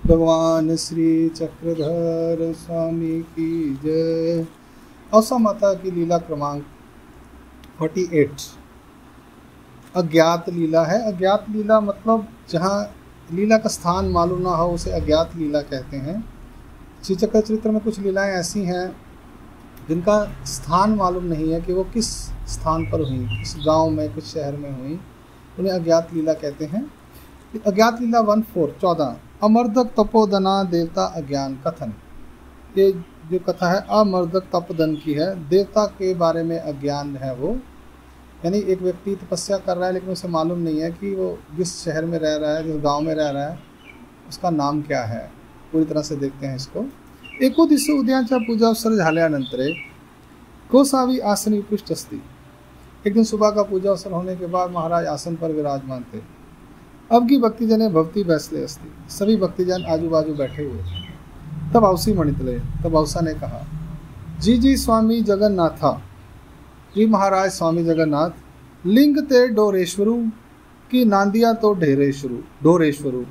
भगवान श्री चक्रधर स्वामी की जय। औसा माता की लीला क्रमांक 48 अज्ञात लीला है। अज्ञात लीला मतलब जहाँ लीला का स्थान मालूम ना हो उसे अज्ञात लीला कहते हैं। श्री चक्र चरित्र में कुछ लीलाएं ऐसी हैं जिनका स्थान मालूम नहीं है कि वो किस स्थान पर हुई, किस गांव में, किस शहर में हुई, उन्हें अज्ञात लीला कहते हैं। अज्ञात लीला 14 अमर्दक तपोदना देवता अज्ञान कथन। ये जो कथा है अमर्दक तपोदन की है, देवता के बारे में अज्ञान है वो, यानी एक व्यक्ति तपस्या कर रहा है लेकिन उसे मालूम नहीं है कि वो जिस शहर में रह रहा है, जिस गांव में रह रहा है, उसका नाम क्या है। पूरी तरह से देखते हैं इसको। एको दिवशी उद्याच्या पूजा अवसर झाल्यानंतर गोसावी आसन उपृष्ट अस्ति। एक दिन सुबह का पूजा अवसर होने के बाद महाराज आसन पर विराजमान थे। अब की भक्तिजने भक्ति बैसले अस्ति। सभी भक्तिजन आजू बाजू बैठे हुए थे। तब औसी मणितले, तब औसा ने कहा, जी जी स्वामी जगन्नाथा, जी महाराज स्वामी जगन्नाथ, लिंग ते डोरेश्वरू की नांदिया तो डोरेश्वरू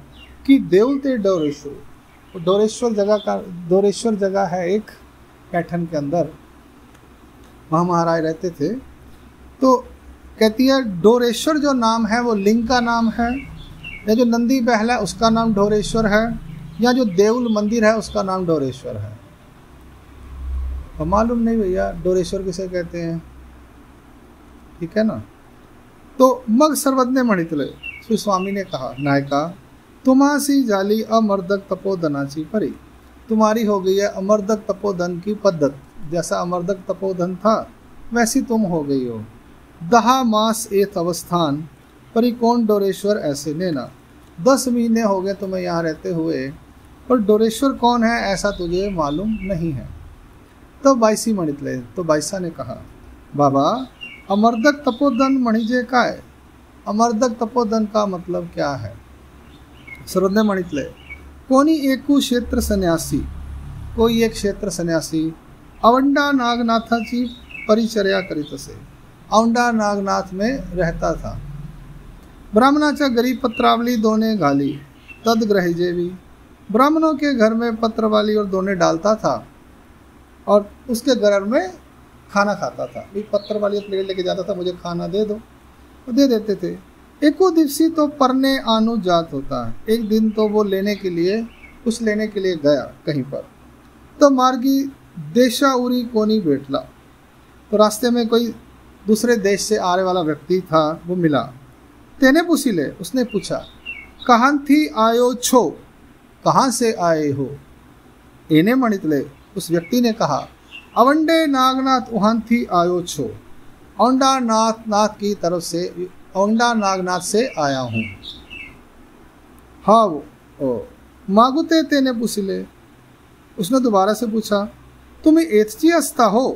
की देउल ते डोरेश्वरू। डोरेश्वर जगह है एक पैठन के अंदर, वहाँ महाराज रहते थे। तो कहती है डोरेश्वर जो नाम है वो लिंग का नाम है, या जो नंदी बहला है उसका नाम डोरेश्वर है, या जो देउल मंदिर है उसका नाम डोरेश्वर है। तो मालूम नहीं भैया डोरेश्वर किसे कहते हैं, ठीक है ना। तो मग सर्वज्ञ मणितले, श्री स्वामी ने कहा, नायका तुम्हासी जाली अमर्दक तपोधनाची परी। तुम्हारी हो गई है अमर्दक तपोधन की पद्धत, जैसा अमर्दक तपोधन था वैसी तुम हो गई हो। दहा मास एत अवस्थान परी कौन डोरेश्वर ऐसे नेना। 10 महीने हो गए तुम्हें यहाँ रहते हुए, पर डोरेश्वर कौन है ऐसा तुझे मालूम नहीं है। तो बाईसी मणितले, तो बाईसा ने कहा, बाबा अमर्दक तपोधन मणिजे का है। अमर्दक तपोधन का मतलब क्या है। सर्वज्ञ मणितले, कोनी एकू क्षेत्र सन्यासी, कोई एक क्षेत्र सन्यासी अवंडा नागनाथाची परिचर्या करीत असे। औंडा नागनाथ में रहता था। ब्राह्मणाच्या घरी पत्रावली दोने घाली तद ग्रहिजेवी। ब्राह्मणों के घर में पत्रवाली और दोने डालता था और उसके घर में खाना खाता था। भी पत्र वाली प्लेट लेके जाता था, मुझे खाना दे दो, वो दे देते थे। एको दिवसी तो परने आनु जात होता है। एक दिन तो वो लेने के लिए, कुछ लेने के लिए गया कहीं पर। तो मार्गी देशा उरी कोनी बैठला। तो रास्ते में कोई दूसरे देश से आने वाला व्यक्ति था, वो मिला। तेने पूछिले, उसने पूछा, कहाँ थी आयो छो, कहाँ से आए हो। एने मणितले, उस व्यक्ति ने कहा, अवंडे नागनाथ वहां थी आयो छो। औंडा नागनाथ की तरफ से, औंडा नागनाथ से आया हूँ। हाँ वो मागुते तेने पूछिले, उसने दोबारा से पूछा, तुम एथची अस्ता हो,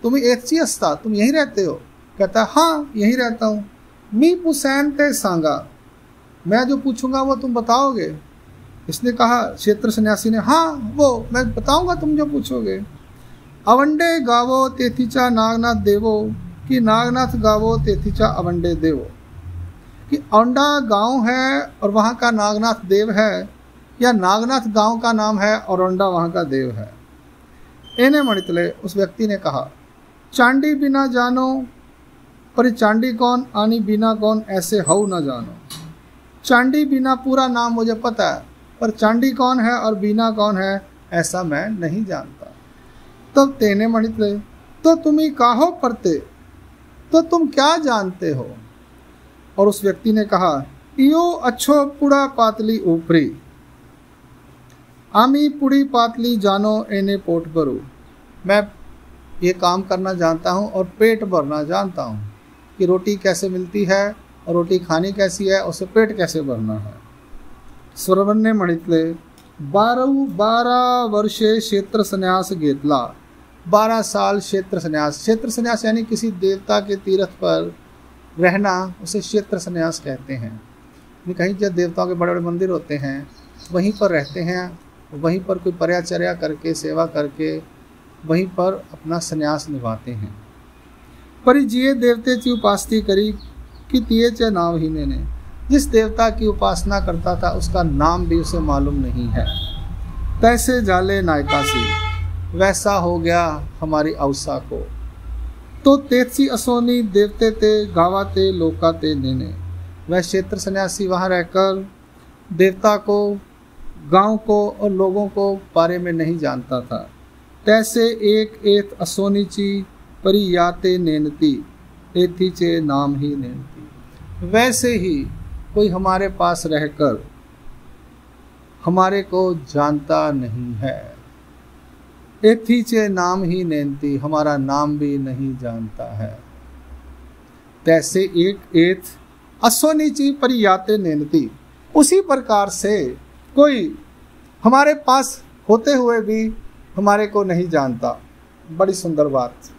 तुम एथची अस्ता, तुम यहीं रहते हो। कहता, हाँ यहीं रहता हूँ। मी पुसैन ते सांगा, मैं जो पूछूंगा वो तुम बताओगे। इसने कहा, क्षेत्र सन्यासी ने, हाँ वो मैं बताऊंगा तुम जो पूछोगे। अवंडे गावो तेथिचा नागनाथ देवो कि नागनाथ गावो तेथिचा अवंडे देवो। कि औंडा गांव है और वहाँ का नागनाथ देव है, या नागनाथ गांव का नाम है और औंडा वहाँ का देव है। एने मणितले, उस व्यक्ति ने कहा, चांडी बिना जानो पर चांडी कौन आनी बिना कौन ऐसे हऊ न जानो। चांडी बिना पूरा नाम मुझे पता है, पर चांडी कौन है और बीना कौन है ऐसा मैं नहीं जानता। तब तेने मणितले, तो तुम ही काहो पढ़ते, तो तुम क्या जानते हो। और उस व्यक्ति ने कहा, इयो अच्छो पुड़ा पातली ऊपरी, आमी पुड़ी पातली जानो एने पोट भरू। मैं ये काम करना जानता हूँ और पेट भरना जानता हूँ कि रोटी कैसे मिलती है और रोटी खानी कैसी है, उससे पेट कैसे भरना है। स्वर्वन्य मणितले, 12 वर्षे क्षेत्र संन्यास घेतला। 12 साल क्षेत्र संन्यास। क्षेत्र संन्यास यानी किसी देवता के तीर्थ पर रहना, उसे क्षेत्र संन्यास कहते हैं। कहीं जब देवताओं के बड़े बड़े मंदिर होते हैं वहीं पर रहते हैं, वहीं पर कोई परिचर्या करके, सेवा करके वहीं पर अपना संन्यास निभाते हैं। पर जिये देवतेची उपासना करी कि तिये च नाम ही ने। जिस देवता की उपासना करता था उसका नाम भी उसे मालूम नहीं है। तैसे जाले नायकासी, वैसा हो गया हमारी अवसा को। तो तेतसी असोनी देवते ते गावाते लोकाते नेने। वह क्षेत्र सन्यासी वहाँ रहकर देवता को, गांव को और लोगों को बारे में नहीं जानता था। तैसे एक एत असोनीची परियाते नेनती, एथीचे नाम ही नेनती। वैसे ही कोई हमारे पास रहकर हमारे को जानता नहीं है। एथीचे नाम ही नेनती, हमारा नाम भी नहीं जानता है। तैसे एक एत असोनीची परियाते नेनती, उसी प्रकार से कोई हमारे पास होते हुए भी हमारे को नहीं जानता। बड़ी सुंदर बात।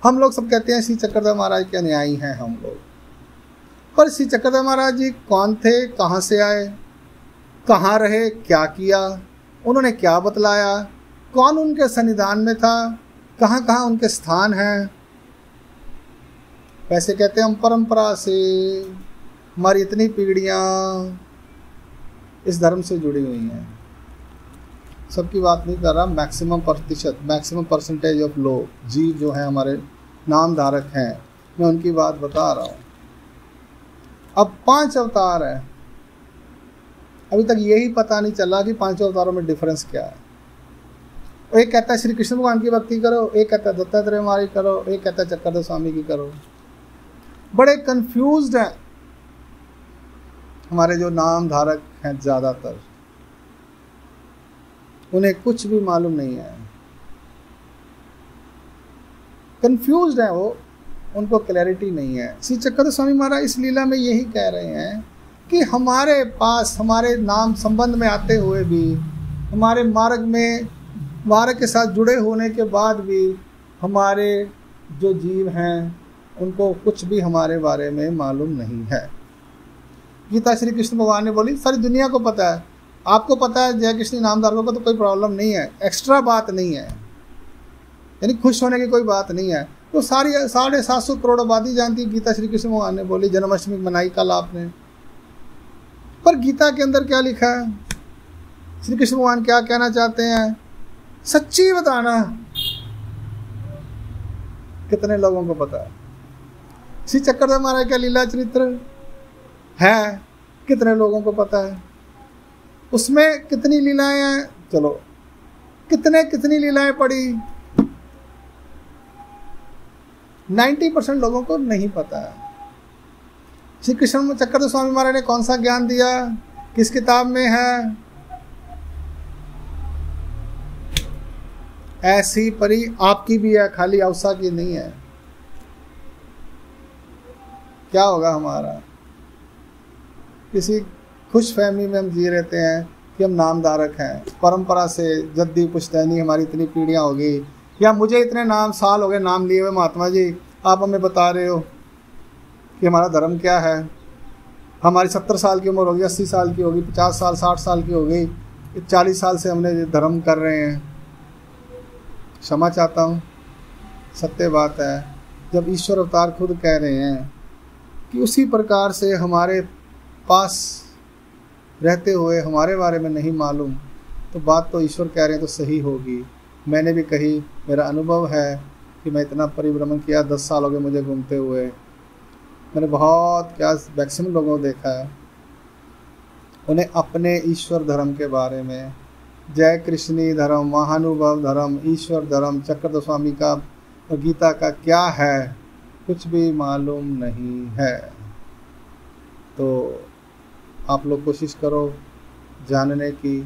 हम लोग सब कहते हैं श्री चक्रधर महाराज के अनुयायी हैं हम लोग, पर श्री चक्रधर महाराज जी कौन थे, कहाँ से आए, कहाँ रहे, क्या किया, उन्होंने क्या बतलाया, कौन उनके सन्निधान में था, कहाँ कहाँ उनके स्थान हैं। वैसे कहते हैं हम परंपरा से हमारी इतनी पीढ़ियाँ इस धर्म से जुड़ी हुई हैं। सबकी बात नहीं कर रहा, मैक्सिमम प्रतिशत, मैक्सिमम परसेंटेज ऑफ लोग, जीव जो हैं हमारे नाम धारक हैं, मैं उनकी बात बता रहा हूँ। अब 5 अवतार हैं, अभी तक यही पता नहीं चला कि 5 अवतारों में डिफरेंस क्या है। एक कहता है श्री कृष्ण भगवान की भक्ति करो, एक कहता है दत्तात्रेय महाराज करो, एक कहता है चक्रधर स्वामी की करो। बड़े कंफ्यूज्ड हैं हमारे जो नाम धारक हैं, ज़्यादातर उन्हें कुछ भी मालूम नहीं है, कंफ्यूज्ड है वो, उनको क्लैरिटी नहीं है। श्री चक्रधर स्वामी महाराज इस लीला में यही कह रहे हैं कि हमारे पास हमारे नाम संबंध में आते हुए भी, हमारे मार्ग के साथ जुड़े होने के बाद भी हमारे जो जीव हैं उनको कुछ भी हमारे बारे में मालूम नहीं है। गीता श्री कृष्ण भगवान ने बोली, सारी दुनिया को पता है, आपको पता है, जय कृष्ण नामधारकों को तो कोई प्रॉब्लम नहीं है, एक्स्ट्रा बात नहीं है, यानी खुश होने की कोई बात नहीं है। तो सारी 750 करोड़ आबादी जानती है, गीता श्री कृष्ण भगवान ने बोली, जन्माष्टमी मनाई कल आपने। पर गीता के अंदर क्या लिखा है, श्री कृष्ण भगवान क्या कहना चाहते हैं, सच्ची बताना। कितने लोगों को पता है श्री चक्रधर महाराज का लीला चरित्र है, कितने लोगों को पता है, उसमें कितनी लीलाएं हैं, चलो कितनी लीलाएं पड़ी, 90% लोगों को नहीं पता है। श्री कृष्ण चक्रधर स्वामी महाराज ने कौन सा ज्ञान दिया, किस किताब में है, ऐसी परी आपकी भी है, खाली अवसा की नहीं है। क्या होगा हमारा, किसी खुश फहमी में हम जी रहते हैं कि हम नामधारक हैं, परंपरा से जद्दी पुश्तैनी हमारी इतनी पीढ़ियाँ हो गई, या मुझे इतने साल हो गए नाम लिए हुए, महात्मा जी आप हमें बता रहे हो कि हमारा धर्म क्या है। हमारी 70 साल की उम्र होगी, 80 साल की होगी, 50 साल 60 साल की हो गई, 40 साल से हमने धर्म कर रहे हैं। क्षमा चाहता हूँ, सत्य बात है, जब ईश्वर अवतार खुद कह रहे हैं कि उसी प्रकार से हमारे पास रहते हुए हमारे बारे में नहीं मालूम, तो बात तो ईश्वर कह रहे हैं तो सही होगी। मैंने भी कही, मेरा अनुभव है कि मैं इतना परिभ्रमण किया, 10 साल हो गए मुझे घूमते हुए, मैंने बहुत क्या मैक्सिमम लोगों को देखा है, उन्हें अपने ईश्वर धर्म के बारे में, जय कृष्णी धर्म, महानुभव धर्म, ईश्वर धर्म, चक्रधर स्वामी का और गीता का क्या है, कुछ भी मालूम नहीं है। तो आप लोग कोशिश करो जानने की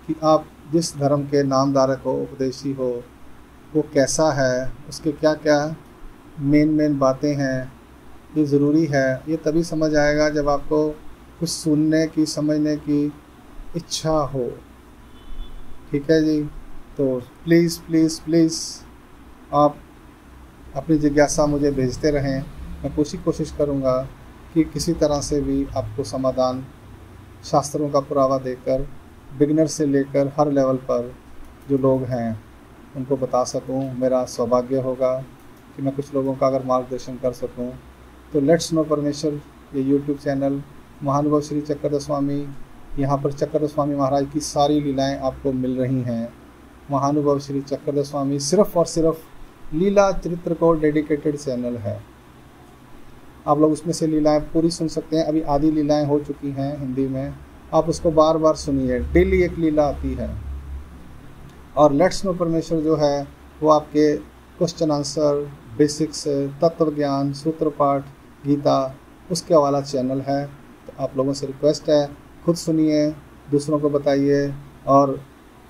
कि आप जिस धर्म के नामधारक हो, उपदेशी हो, वो कैसा है, उसके क्या क्या मेन बातें हैं, ये ज़रूरी है। ये तभी समझ आएगा जब आपको कुछ सुनने की, समझने की इच्छा हो। ठीक है जी, तो प्लीज़ प्लीज़ प्लीज़ आप अपनी जिज्ञासा मुझे भेजते रहें, मैं कोशिश करूँगा कि किसी तरह से भी आपको समाधान शास्त्रों का पुरावा देकर बिगनर से लेकर हर लेवल पर जो लोग हैं उनको बता सकूं। मेरा सौभाग्य होगा कि मैं कुछ लोगों का अगर मार्गदर्शन कर सकूं। तो लेट्स नो परमेश्वर, ये यूट्यूब चैनल महानुभव श्री चक्रधर स्वामी यहाँ पर चक्रधर स्वामी महाराज की सारी लीलाएं आपको मिल रही हैं। महानुभव श्री चक्रधर स्वामी सिर्फ और सिर्फ लीला चरित्र को डेडिकेटेड चैनल है। आप लोग उसमें से लीलाएं पूरी सुन सकते हैं। अभी आधी लीलाएं हो चुकी हैं हिंदी में, आप उसको बार बार सुनिए। डेली एक लीला आती है। और लेट्स नो परमेश्वर जो है वो आपके क्वेश्चन आंसर, बेसिक्स, तत्व ज्ञान, सूत्र पाठ, गीता, उसके वाला चैनल है। तो आप लोगों से रिक्वेस्ट है, खुद सुनिए, दूसरों को बताइए, और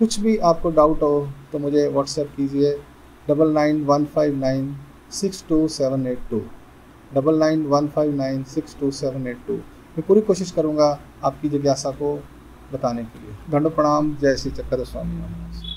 कुछ भी आपको डाउट हो तो मुझे व्हाट्सएप कीजिए 9915962782 9915962782। मैं पूरी कोशिश करूँगा आपकी जिज्ञासा को बताने के लिए। दंड प्रणाम। जय श्री चक्रधर स्वामी महाराज।